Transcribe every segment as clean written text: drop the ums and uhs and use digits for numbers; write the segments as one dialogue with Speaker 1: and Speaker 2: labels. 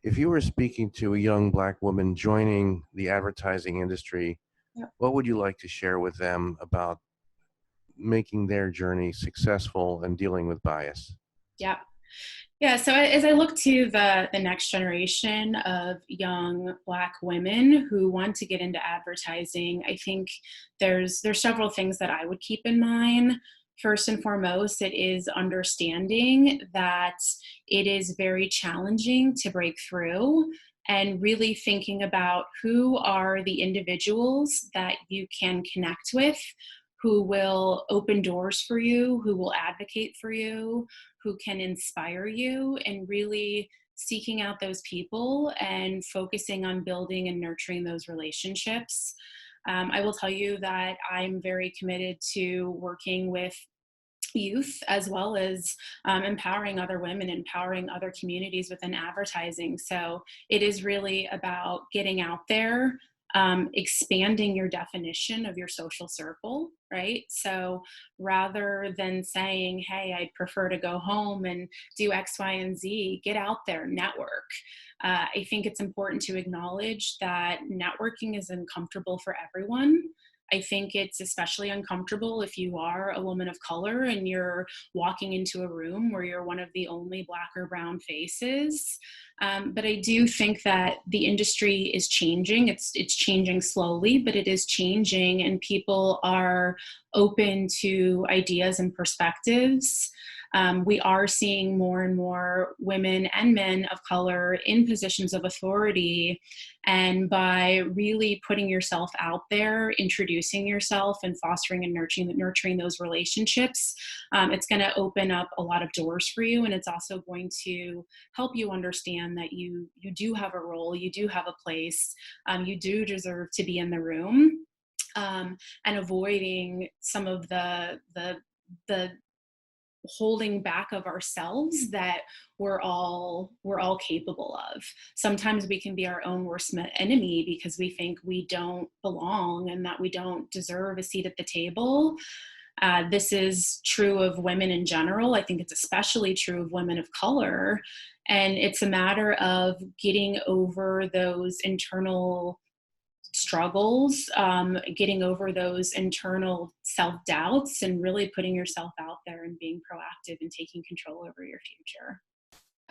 Speaker 1: If you were speaking to a young Black woman joining the advertising industry,
Speaker 2: Yep.
Speaker 1: what would you like to share with them about making their journey successful and dealing with bias?
Speaker 2: Yeah. Yeah. So as I look to the next generation of young Black women who want to get into advertising, I think there's several things that I would keep in mind. First and foremost, it is understanding that it is very challenging to break through and really thinking about who are the individuals that you can connect with, who will open doors for you, who will advocate for you, who can inspire you, and really seeking out those people and focusing on building and nurturing those relationships. I will tell you that I'm very committed to working with youth as well as empowering other women, empowering other communities within advertising. So it is really about getting out there, expanding your definition of your social circle, right? So rather than saying, hey, I'd prefer to go home and do X, Y, and Z, get out there, network. I think it's important to acknowledge that networking is uncomfortable for everyone. I think it's especially uncomfortable if you are a woman of color and you're walking into a room where you're one of the only Black or brown faces. But I do think that the industry is changing. It's changing slowly, but it is changing, and people are open to ideas and perspectives. We are seeing more and more women and men of color in positions of authority. And by really putting yourself out there, introducing yourself, and fostering and nurturing those relationships, it's going to open up a lot of doors for you. And it's also going to help you understand that you do have a role, you do have a place, you do deserve to be in the room, and avoiding some of the holding back of ourselves that we're all capable of. Sometimes we can be our own worst enemy because we think we don't belong and that we don't deserve a seat at the table. This is true of women in general. I think it's especially true of women of color. And it's a matter of getting over those internal struggles, getting over those internal self-doubts, and really putting yourself out there and being proactive and taking control over your future.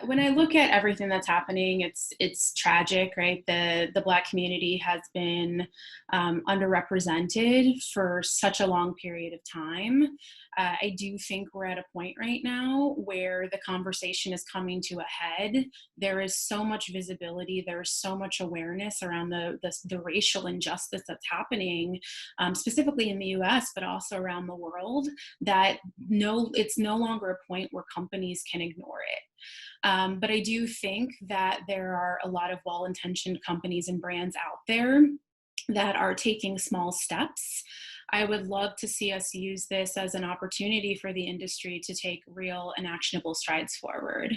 Speaker 2: When I look at everything that's happening, it's tragic, right? The Black community has been underrepresented for such a long period of time. I do think we're at a point right now where the conversation is coming to a head. There is so much visibility. There is so much awareness around the racial injustice that's happening, specifically in the U.S., but also around the world. That it's no longer a point where companies can ignore it. But I do think that there are a lot of well-intentioned companies and brands out there that are taking small steps. I would love to see us use this as an opportunity for the industry to take real and actionable strides forward.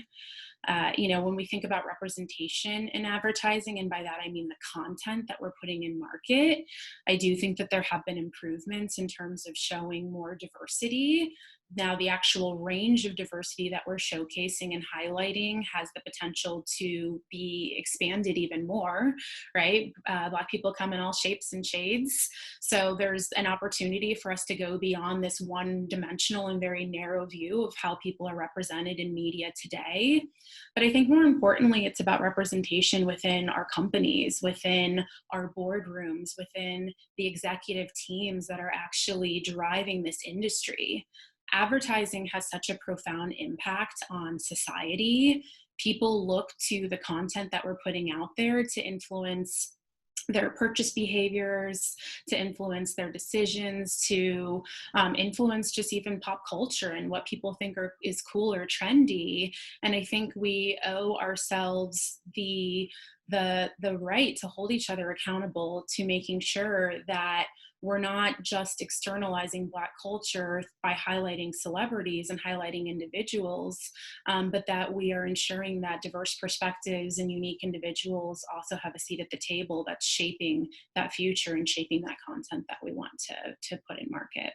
Speaker 2: When we think about representation in advertising, and by that I mean the content that we're putting in market, I do think that there have been improvements in terms of showing more diversity. Now, the actual range of diversity that we're showcasing and highlighting has the potential to be expanded even more, right? Black people come in all shapes and shades. So there's an opportunity for us to go beyond this one-dimensional and very narrow view of how people are represented in media today. But I think more importantly, it's about representation within our companies, within our boardrooms, within the executive teams that are actually driving this industry. Advertising has such a profound impact on society. People look to the content that we're putting out there to influence their purchase behaviors, to influence their decisions, to influence just even pop culture and what people think is cool or trendy. And I think we owe ourselves the right to hold each other accountable to making sure that we're not just externalizing Black culture by highlighting celebrities and highlighting individuals, but that we are ensuring that diverse perspectives and unique individuals also have a seat at the table that's shaping that future and shaping that content that we want to put in market.